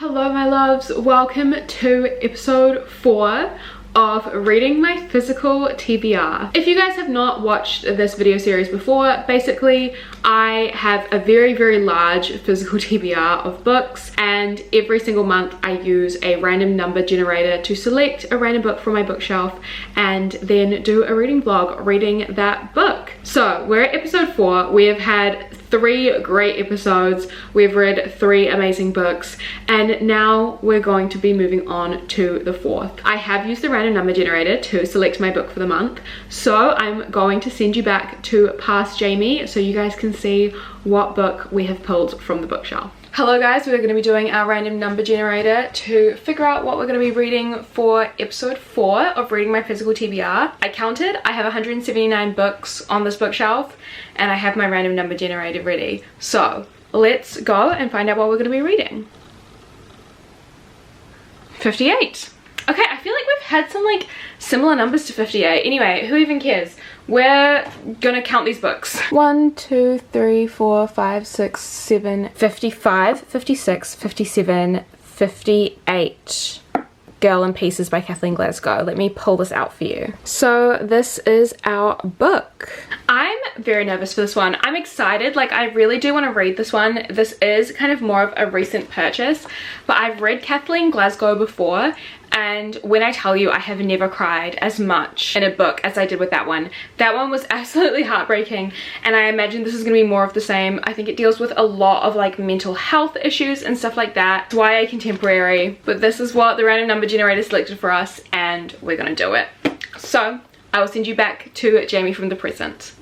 Hello my loves, welcome to episode 4 of reading my physical TBR. If you guys have not watched this video series before, basically I have a very large physical TBR of books, and every single month I use a random number generator to select a random book from my bookshelf and then do a reading vlog reading that book. So we're at episode 4. We have had 3 great episodes, we've read 3 amazing books, and now we're going to be moving on to the 4th. I have used the random number generator to select my book for the month, so I'm going to send you back to past Jamie so you guys can see what book we have pulled from the bookshelf. Hello guys, we're going to be doing our random number generator to figure out what we're going to be reading for episode 4 of reading my physical TBR. I counted, I have 179 books on this bookshelf and I have my random number generator ready. So let's go and find out what we're going to be reading. 58. Okay, I feel like we've had some like similar numbers to 58. Anyway, who even cares? We're gonna count these books. 1, 2, 3, 4, 5, 6, 7, 55, 56, 57, 58. Girl in Pieces by Kathleen Glasgow. Let me pull this out for you. So this is our book. I'm very nervous for this one. I'm excited, like I really do want to read this one. This is kind of more of a recent purchase, but I've read Kathleen Glasgow before, and when I tell you I have never cried as much in a book as I did with that one. That one was absolutely heartbreaking, and I imagine this is going to be more of the same. I think it deals with a lot of like mental health issues and stuff like that. It's YA contemporary, but this is what the random number generator selected for us, and we're gonna do it. So I will send you back to Jamie from the present.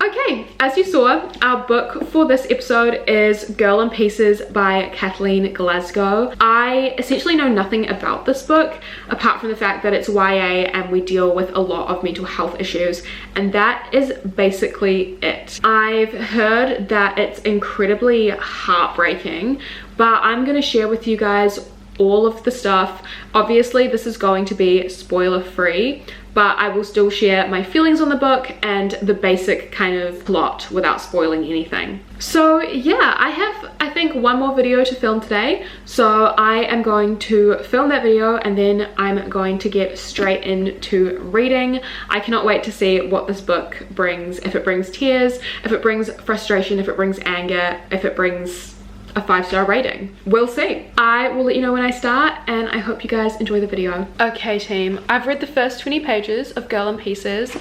Okay, as you saw, our book for this episode is Girl in Pieces by Kathleen Glasgow. I essentially know nothing about this book apart from the fact that it's YA and we deal with a lot of mental health issues, and that is basically it. I've heard that it's incredibly heartbreaking, but I'm going to share with you guys all of the stuff. Obviously this is going to be spoiler free, but I will still share my feelings on the book and the basic kind of plot without spoiling anything. So yeah, I think one more video to film today, so I am going to film that video and then I'm going to get straight into reading. I cannot wait to see what this book brings, if it brings tears, if it brings frustration, if it brings anger, if it brings a 5-star rating. We'll see. I will let you know when I start, and I hope you guys enjoy the video. Okay team, I've read the first 20 pages of Girl in Pieces.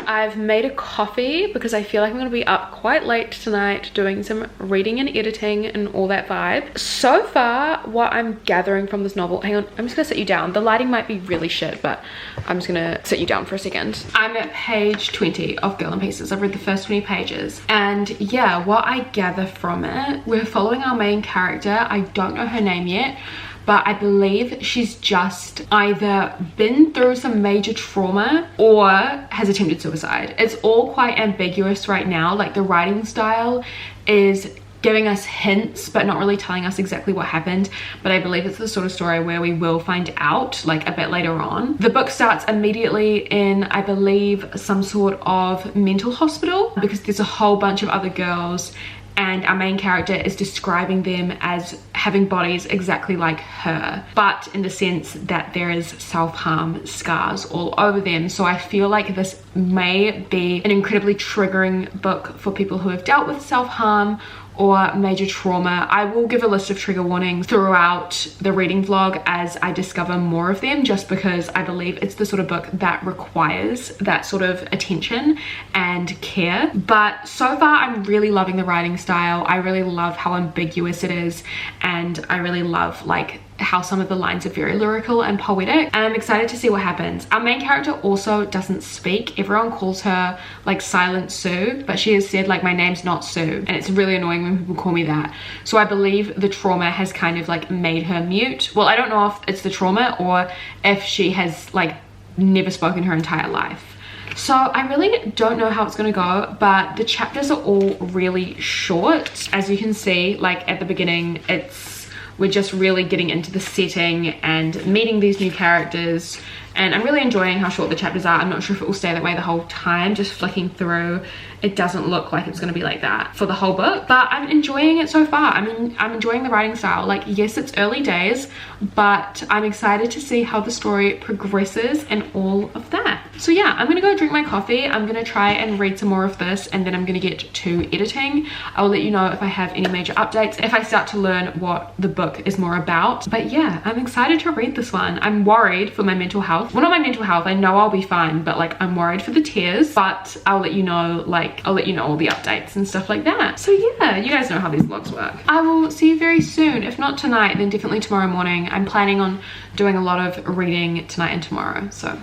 I've made a coffee because I feel like I'm going to be up quite late tonight doing some reading and editing and all that vibe. So far, what I'm gathering from this novel, hang on, I'm just going to sit you down. The lighting might be really shit, but I'm just going to sit you down for a second. I'm at page 20 of Girl in Pieces. I've read the first 20 pages. And yeah, what I gather from it, we're following our main character. I don't know her name yet, but I believe she's just either been through some major trauma or has attempted suicide. It's all quite ambiguous right now. Like the writing style is giving us hints but not really telling us exactly what happened, but I believe it's the sort of story where we will find out like a bit later on. The book starts immediately in, I believe, some sort of mental hospital because there's a whole bunch of other girls and our main character is describing them as having bodies exactly like her, but in the sense that there is self-harm scars all over them. So I feel like this may be an incredibly triggering book for people who have dealt with self-harm or major trauma. I will give a list of trigger warnings throughout the reading vlog as I discover more of them, just because I believe it's the sort of book that requires that sort of attention and care. But so far I'm really loving the writing style. I really love how ambiguous it is, and I really love like how some of the lines are very lyrical and poetic, and I'm excited to see what happens. Our main character also doesn't speak. Everyone calls her like Silent Sue, but she has said like, my name's not Sue, and it's really annoying when people call me that. So I believe the trauma has kind of like made her mute. Well, I don't know if it's the trauma or if she has like never spoken her entire life. So I really don't know how it's gonna go, but the chapters are all really short. As you can see, like at the beginning, it's we're just really getting into the setting and meeting these new characters, and I'm really enjoying how short the chapters are. I'm not sure if it will stay that way the whole time. Just flicking through, it doesn't look like it's going to be like that for the whole book, but I'm enjoying it so far. I mean, I'm enjoying the writing style. Like, yes, it's early days, but I'm excited to see how the story progresses and all of that. So yeah, I'm gonna go drink my coffee. I'm gonna try and read some more of this, and then I'm gonna get to editing. I will let you know if I have any major updates, if I start to learn what the book is more about. But yeah, I'm excited to read this one. I'm worried for my mental health. Well, not my mental health, I know I'll be fine, but like, I'm worried for the tears. But I'll let you know, like, I'll let you know all the updates and stuff like that. So yeah, you guys know how these vlogs work. I will see you very soon. If not tonight, then definitely tomorrow morning. I'm planning on doing a lot of reading tonight and tomorrow, so.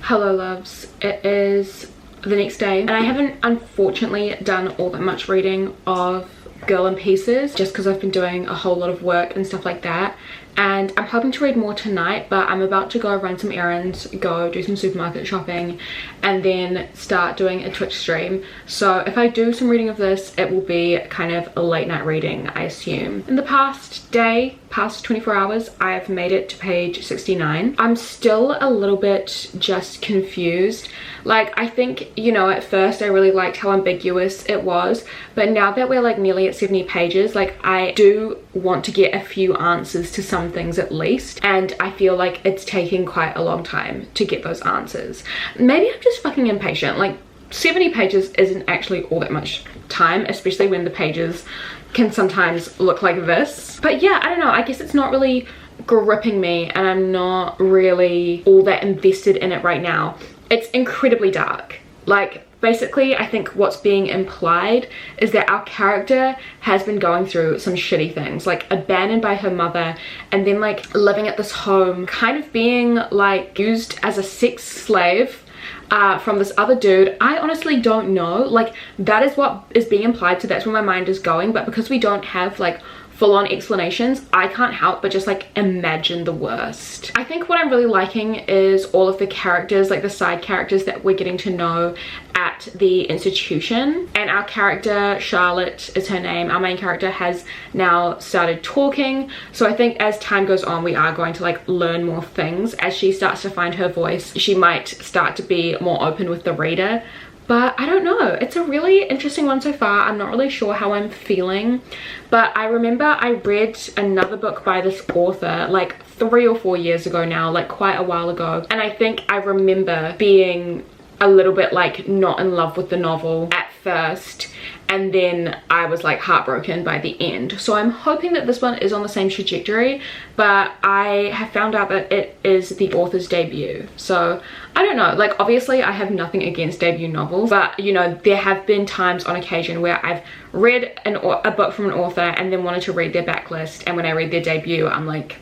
Hello loves, it is the next day, and I haven't unfortunately done all that much reading of Girl in Pieces, just because I've been doing a whole lot of work and stuff like that. And I'm hoping to read more tonight, but I'm about to go run some errands, go do some supermarket shopping, and then start doing a Twitch stream. So if I do some reading of this, it will be kind of a late night reading, I assume. In the past 24 hours, I have made it to page 69. I'm still a little bit just confused. Like, I think, you know, at first I really liked how ambiguous it was, but now that we're like nearly at 70 pages, like, I do want to get a few answers to some things at least, and I feel like it's taking quite a long time to get those answers. Maybe I'm just fucking impatient. Like, 70 pages isn't actually all that much time, especially when the pages can sometimes look like this. But yeah, I don't know, I guess it's not really gripping me, and I'm not really all that invested in it right now. It's incredibly dark. Like, basically, I think what's being implied is that our character has been going through some shitty things, like abandoned by her mother, and then like living at this home, kind of being like used as a sex slave from this other dude. I honestly don't know. Like, that is what is being implied, so that's where my mind is going. But because we don't have like full-on explanations, I can't help but just like imagine the worst. I think what I'm really liking is all of the characters, like the side characters that we're getting to know at the institution. And our character, Charlotte is her name, our main character, has now started talking. So I think as time goes on, we are going to like learn more things. As she starts to find her voice, she might start to be more open with the reader. But I don't know, it's a really interesting one so far. I'm not really sure how I'm feeling, but I remember I read another book by this author like 3 or 4 years ago now, like quite a while ago, and I think I remember being a little bit like not in love with the novel at first, and then I was like heartbroken by the end. So I'm hoping that this one is on the same trajectory, but I have found out that it is the author's debut. So I don't know, like obviously I have nothing against debut novels, but you know, there have been times on occasion where I've read a book from an author and then wanted to read their backlist, and when I read their debut, I'm like,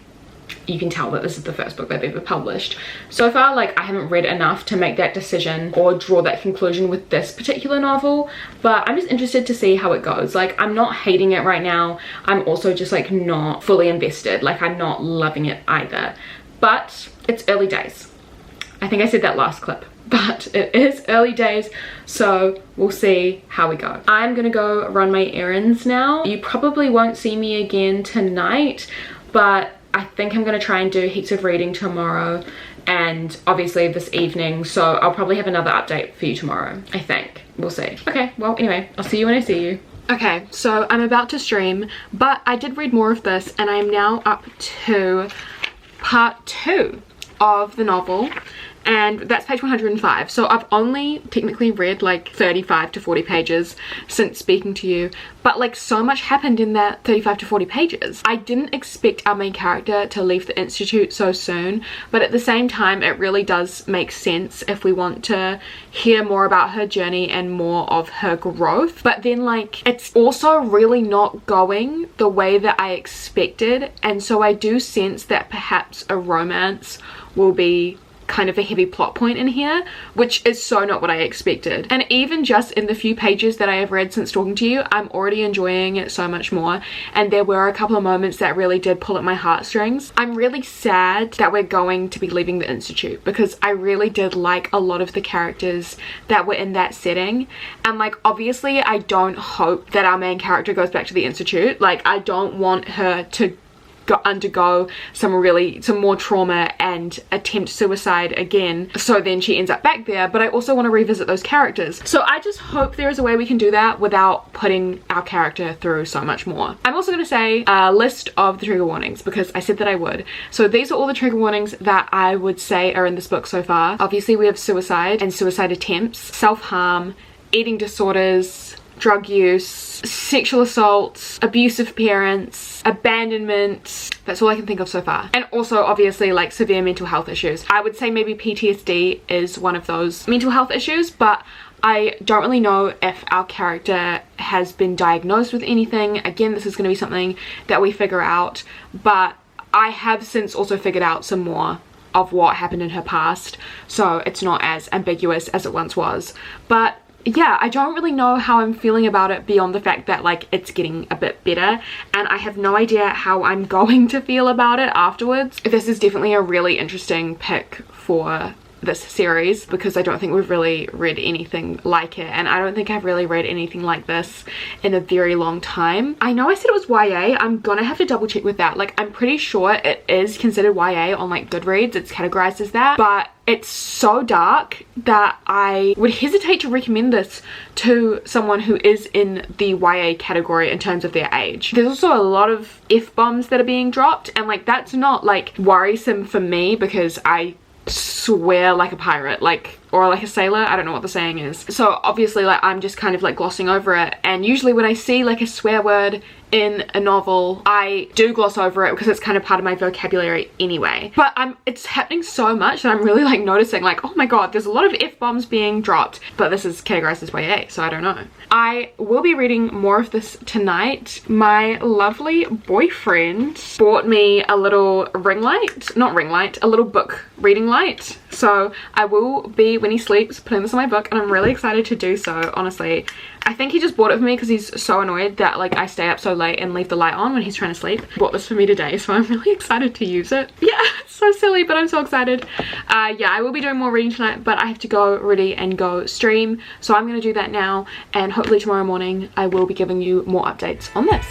you can tell that this is the first book they've ever published. So far, like, I haven't read enough to make that decision or draw that conclusion with this particular novel, but I'm just interested to see how it goes. Like, I'm not hating it right now. I'm also just like not fully invested. Like, I'm not loving it either, but it's early days. I think I said that last clip, but it is early days, so we'll see how we go. I'm gonna go run my errands now. You probably won't see me again tonight, but I think I'm gonna try and do heaps of reading tomorrow and obviously this evening, so I'll probably have another update for you tomorrow, I think. We'll see. Okay, well, anyway, I'll see you when I see you. Okay, so I'm about to stream, but I did read more of this, and I'm now up to part 2 of the novel, and that's page 105. So I've only technically read like 35 to 40 pages since speaking to you, but like so much happened in that 35 to 40 pages. I didn't expect our main character to leave the institute so soon, but at the same time it really does make sense if we want to hear more about her journey and more of her growth. But then like it's also really not going the way that I expected, and so I do sense that perhaps a romance will be kind of a heavy plot point in here, which is so not what I expected. And even just in the few pages that I have read since talking to you, I'm already enjoying it so much more, and there were a couple of moments that really did pull at my heartstrings. I'm really sad that we're going to be leaving the institute, because I really did like a lot of the characters that were in that setting, and like obviously I don't hope that our main character goes back to the institute. Like I don't want her to undergo some more trauma and attempt suicide again, so then she ends up back there. But I also want to revisit those characters, so I just hope there is a way we can do that without putting our character through so much more. I'm also going to say a list of the trigger warnings because I said that I would. So these are all the trigger warnings that I would say are in this book so far. Obviously we have suicide and suicide attempts, self-harm, eating disorders, drug use, sexual assault, abusive parents, abandonment. That's all I can think of so far. And also obviously like severe mental health issues. I would say maybe PTSD is one of those mental health issues, but I don't really know if our character has been diagnosed with anything. Again, this is going to be something that we figure out, but I have since also figured out some more of what happened in her past, so it's not as ambiguous as it once was. But yeah, I don't really know how I'm feeling about it beyond the fact that like it's getting a bit better, and I have no idea how I'm going to feel about it afterwards. This is definitely a really interesting pick for this series because I don't think we've really read anything like it, and I don't think I've really read anything like this in a very long time. I know I said it was YA. I'm gonna have to double check with that. Like, I'm pretty sure it is considered YA on like Goodreads. It's categorized as that, but it's so dark that I would hesitate to recommend this to someone who is in the YA category in terms of their age. There's also a lot of F-bombs that are being dropped, and like that's not like worrisome for me because I swear like a pirate, like, or like a sailor, I don't know what the saying is. So obviously like I'm just kind of like glossing over it, and usually when I see like a swear word in a novel I do gloss over it because it's kind of part of my vocabulary anyway. But it's happening so much that I'm really like noticing like, oh my god, there's a lot of F-bombs being dropped, but this is categorized as YA, so I don't know. I will be reading more of this tonight. My lovely boyfriend bought me a little ring light, not ring light, a little book reading light, so I will be, when he sleeps, putting this on my book, and I'm really excited to do so, honestly. I think he just bought it for me because he's so annoyed that like I stay up so late and leave the light on when he's trying to sleep. He bought this for me today, so I'm really excited to use it. Yeah, it's so silly, but I'm so excited. Yeah, I will be doing more reading tonight, but I have to go ready and go stream, so I'm gonna do that now, and hopefully tomorrow morning I will be giving you more updates on this.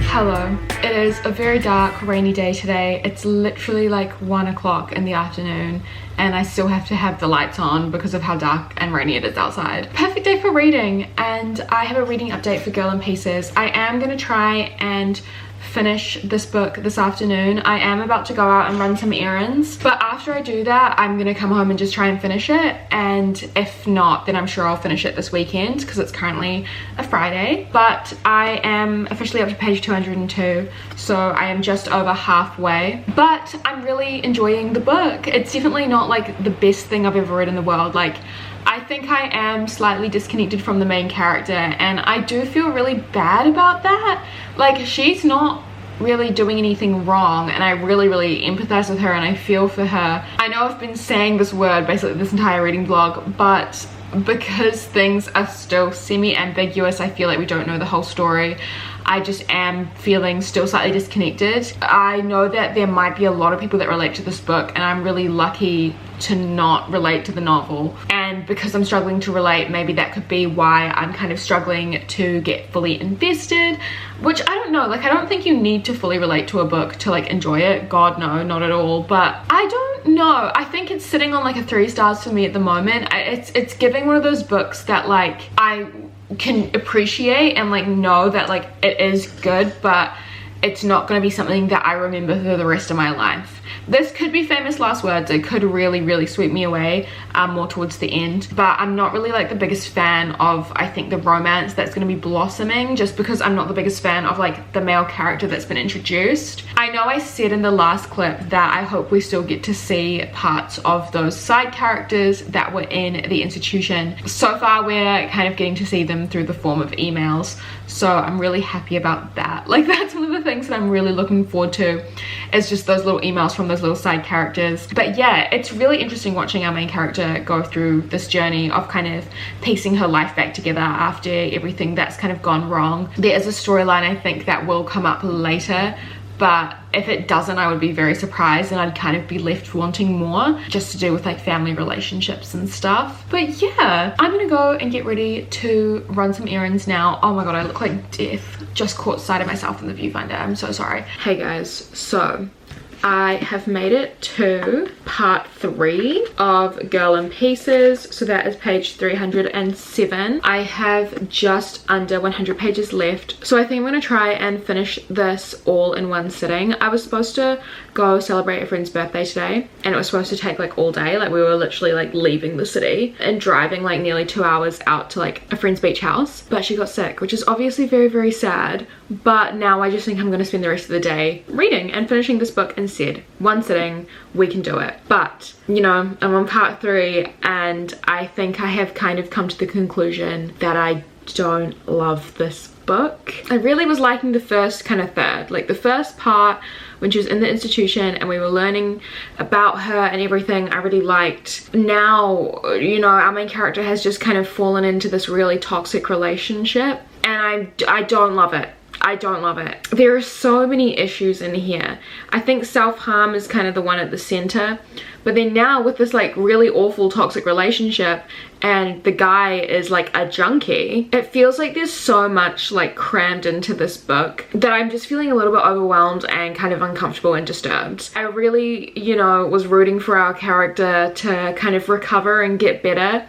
Hello. It is a very dark, rainy day today. It's literally like 1 o'clock in the afternoon, and I still have to have the lights on because of how dark and rainy it is outside. Perfect day for reading, and I have a reading update for Girl in Pieces. I am going to try and finish this book this afternoon. I am about to go out and run some errands, but after I do that I'm gonna come home and just try and finish it, and if not then I'm sure I'll finish it this weekend because it's currently a Friday. But I am officially up to page 202, so I am just over halfway, but I'm really enjoying the book. It's definitely not like the best thing I've ever read in the world. Like, I think I am slightly disconnected from the main character, and I do feel really bad about that. Like, she's not really doing anything wrong, and I really empathize with her and I feel for her. I know I've been saying this word basically this entire reading vlog, but because things are still semi-ambiguous, I feel like we don't know the whole story. I just am feeling still slightly disconnected. I know that there might be a lot of people that relate to this book, and I'm really lucky to not relate to the novel, and because I'm struggling to relate, maybe that could be why I'm kind of struggling to get fully invested, which I don't know. Like, I don't think you need to fully relate to a book to like enjoy it. God, no, not at all. But I don't know, I think it's sitting on like a 3 stars for me at the moment. It's giving one of those books that like I can appreciate and like know that like it is good, but it's not going to be something that I remember for the rest of my life. This could be famous last words. It could really sweep me away more towards the end, but I'm not really like the biggest fan of, I think, the romance that's going to be blossoming, just because I'm not the biggest fan of like the male character that's been introduced. I know I said in the last clip that I hope we still get to see parts of those side characters that were in the institution. So far we're kind of getting to see them through the form of emails, so I'm really happy about that. Like, that's one of the things that I'm really looking forward to, is just those little emails from those little side characters. But yeah, it's really interesting watching our main character go through this journey of kind of piecing her life back together after everything that's kind of gone wrong. There is a storyline I think that will come up later, but if it doesn't, I would be very surprised, and I'd kind of be left wanting more, just to do with like family relationships and stuff. But yeah, I'm gonna go and get ready to run some errands now. Oh my god, I look like death. Just caught sight of myself in the viewfinder. I'm so sorry. Hey guys, so I have made it to part 3 of Girl in Pieces, so that is page 307. I have just under 100 pages left, so I think I'm going to try and finish this all in one sitting. I was supposed to go celebrate a friend's birthday today, and it was supposed to take like all day. Like, we were literally like leaving the city and driving like nearly 2 hours out to like a friend's beach house, but she got sick, which is obviously very sad. But now I just think I'm going to spend the rest of the day reading and finishing this book instead. One sitting, we can do it. But you know, I'm on part 3, and I think I have kind of come to the conclusion that I don't love this book. I really was liking the first kind of third, like the first part when she was in the institution and we were learning about her and everything, I really liked. Now, you know, our main character has just kind of fallen into this really toxic relationship, and I don't love it. I don't love it. There are so many issues in here. I think self-harm is kind of the one at the center, but then now with this like really awful toxic relationship, and the guy is like a junkie, it feels like there's so much like crammed into this book that I'm just feeling a little bit overwhelmed and kind of uncomfortable and disturbed. I really, you know, was rooting for our character to kind of recover and get better,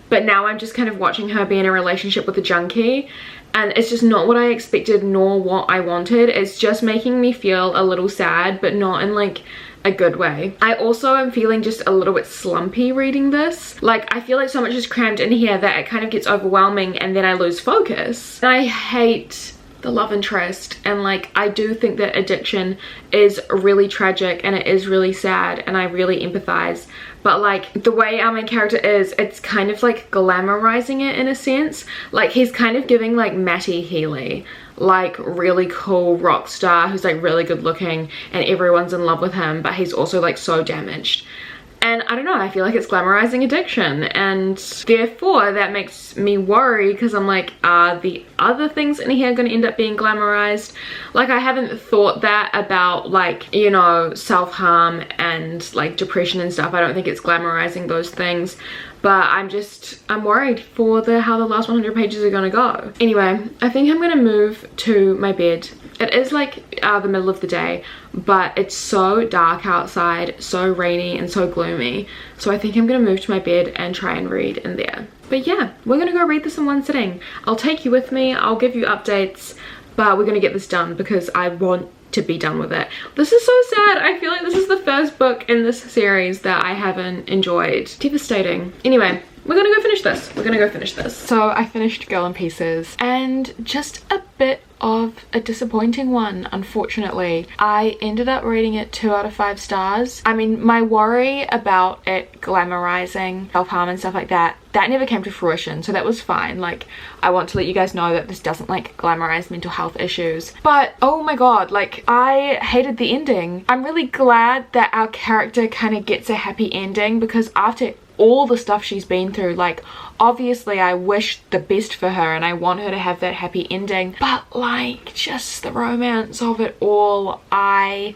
but now I'm just kind of watching her be in a relationship with a junkie, and it's just not what I expected nor what I wanted. It's just making me feel a little sad, but not in like a good way. I also am feeling just a little bit slumpy reading this. Like, I feel like so much is crammed in here that it kind of gets overwhelming, and then I lose focus. And I hate the love interest, and like, I do think that addiction is really tragic and it is really sad, and I really empathize, but like the way our main character is, it's kind of like glamorizing it in a sense. Like, he's kind of giving like Matty Healy, like really cool rock star who's like really good looking and everyone's in love with him, but he's also like so damaged. And I don't know, I feel like it's glamorizing addiction, and therefore that makes me worry, because I'm like, are the other things in here going to end up being glamorized? Like, I haven't thought that about like, you know, self-harm and like depression and stuff. I don't think it's glamorizing those things, but I'm worried for how the last 100 pages are gonna go. Anyway, I think I'm gonna move to my bed. It is like the middle of the day, but it's so dark outside, so rainy and so gloomy, so I think I'm gonna move to my bed and try and read in there. But yeah, we're gonna go read this in one sitting. I'll take you with me, I'll give you updates, but we're gonna get this done because I want to be done with it. This is so sad. I feel like this is the first book in this series that I haven't enjoyed. Devastating. Anyway, we're gonna go finish this. So I finished Girl in Pieces, and just a bit of a disappointing one, unfortunately. I ended up rating it 2 out of 5 stars. I mean, my worry about it glamorizing self-harm and stuff like that never came to fruition, so that was fine. Like, I want to let you guys know that this doesn't like glamorize mental health issues, but oh my god, like, I hated the ending. I'm really glad that our character kind of gets a happy ending, because after all the stuff she's been through, like, obviously I wish the best for her and I want her to have that happy ending, but like, just the romance of it all, I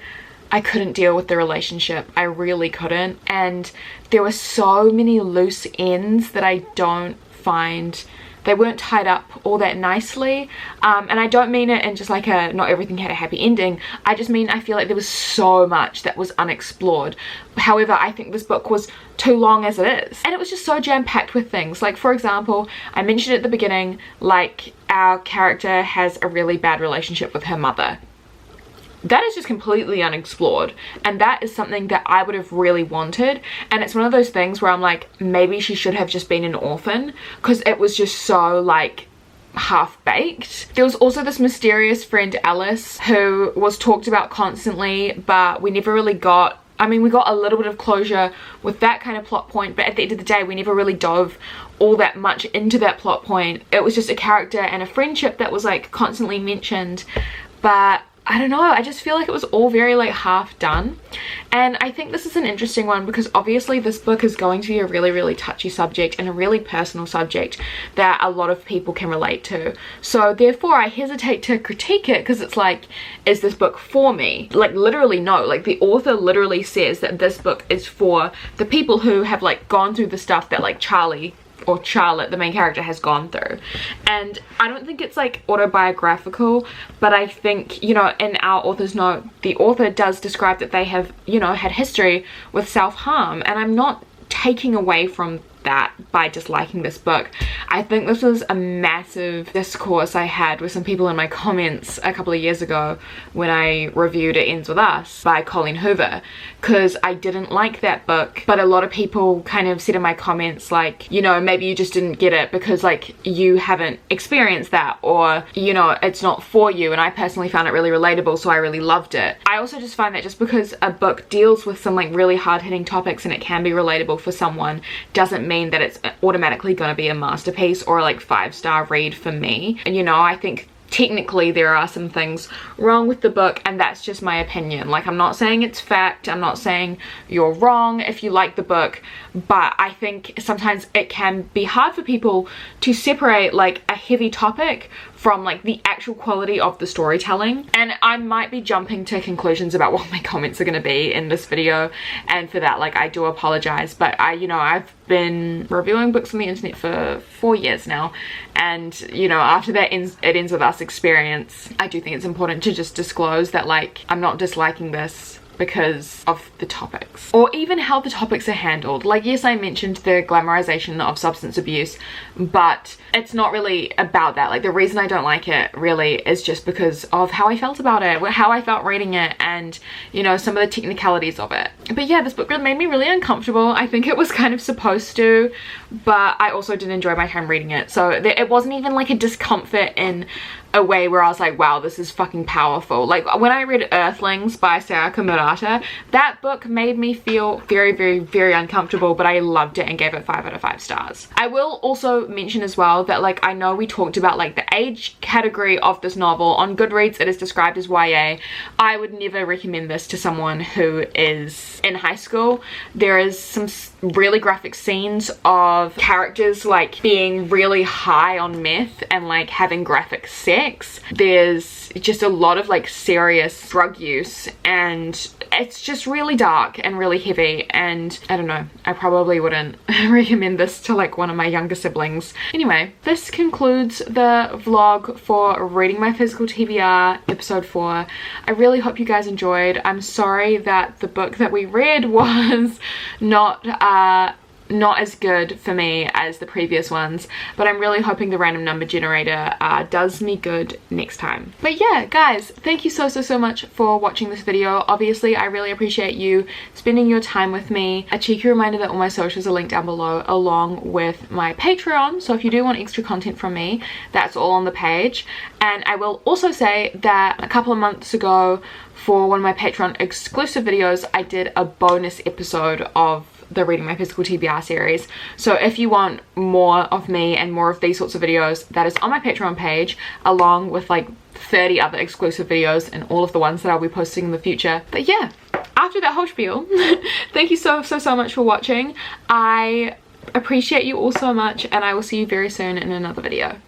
couldn't deal with the relationship. I really couldn't, and there were so many loose ends that I don't find, they weren't tied up all that nicely, and I don't mean it in just like a not everything had a happy ending. I just mean I feel like there was so much that was unexplored. However, I think this book was too long as it is, and it was just so jam-packed with things. Like, for example, I mentioned at the beginning, like, our character has a really bad relationship with her mother. that is just completely unexplored, and that is something that I would have really wanted. And it's one of those things where I'm like, maybe she should have just been an orphan, because it was just so like half-baked. There was also this mysterious friend Alice who was talked about constantly, but we never really got, I mean, we got a little bit of closure with that kind of plot point, but at the end of the day we never really dove all that much into that plot point. It was just a character and a friendship that was like constantly mentioned, but I don't know, I just feel like it was all very like half done. And I think this is an interesting one because obviously this book is going to be a really touchy subject and a really personal subject that a lot of people can relate to. So therefore I hesitate to critique it, because it's like, is this book for me? Like literally no, like the author literally says that this book is for the people who have like gone through the stuff that like Charlie or Charlotte, the main character, has gone through. And I don't think it's like autobiographical, but I think, you know, in our author's note, the author does describe that they have, you know, had history with self-harm, and I'm not taking away from that by disliking this book. I think this was a massive discourse I had with some people in my comments a couple of years ago when I reviewed It Ends With Us by Colleen Hoover, because I didn't like that book, but a lot of people kind of said in my comments like, you know, maybe you just didn't get it because like you haven't experienced that, or you know, it's not for you. And I personally found it really relatable, so I really loved it. I also just find that just because a book deals with some like really hard-hitting topics and it can be relatable for someone doesn't mean that it's automatically going to be a masterpiece or a like 5-star read for me. And you know, I think technically there are some things wrong with the book, and that's just my opinion. Like, I'm not saying it's fact, I'm not saying you're wrong if you like the book, but I think sometimes it can be hard for people to separate like a heavy topic from like the actual quality of the storytelling. And I might be jumping to conclusions about what my comments are going to be in this video, and for that, like, I do apologize. But you know, I've been reviewing books on the internet for 4 years now, and you know, after that It Ends With Us experience, I do think it's important to just disclose that like I'm not disliking this because of the topics or even how the topics are handled. Like, yes, I mentioned the glamorization of substance abuse, but it's not really about that. Like, the reason I don't like it really is just because of how I felt about it, how I felt reading it, and you know, some of the technicalities of it. But yeah, this book really made me really uncomfortable. I think it was kind of supposed to, but I also did enjoy my time reading it. So it wasn't even like a discomfort in a way where I was like, wow, this is fucking powerful. Like, when I read Earthlings by Sayaka Murata, that book made me feel very uncomfortable, but I loved it and gave it 5 out of 5 stars. I will also mention as well that, like, I know we talked about like the age category of this novel. On Goodreads it is described as YA. I would never recommend this to someone who is in high school. There is some really graphic scenes of characters like being really high on meth and like having graphic sex. There's just a lot of like serious drug use, and it's just really dark and really heavy, and I don't know, I probably wouldn't recommend this to like one of my younger siblings. Anyway, this concludes the vlog for Reading My Physical TBR episode 4. I really hope you guys enjoyed. I'm sorry that the book that we read was not as good for me as the previous ones, but I'm really hoping the random number generator does me good next time. But yeah, guys, thank you so much for watching this video. Obviously, I really appreciate you spending your time with me. A cheeky reminder that all my socials are linked down below, along with my Patreon, so if you do want extra content from me, that's all on the page. And I will also say that a couple of months ago, for one of my Patreon exclusive videos, I did a bonus episode of the Reading My Physical TBR series. So if you want more of me and more of these sorts of videos, that is on my Patreon page, along with like 30 other exclusive videos and all of the ones that I'll be posting in the future. But yeah, after that whole spiel, thank you so much for watching. I appreciate you all so much, and I will see you very soon in another video.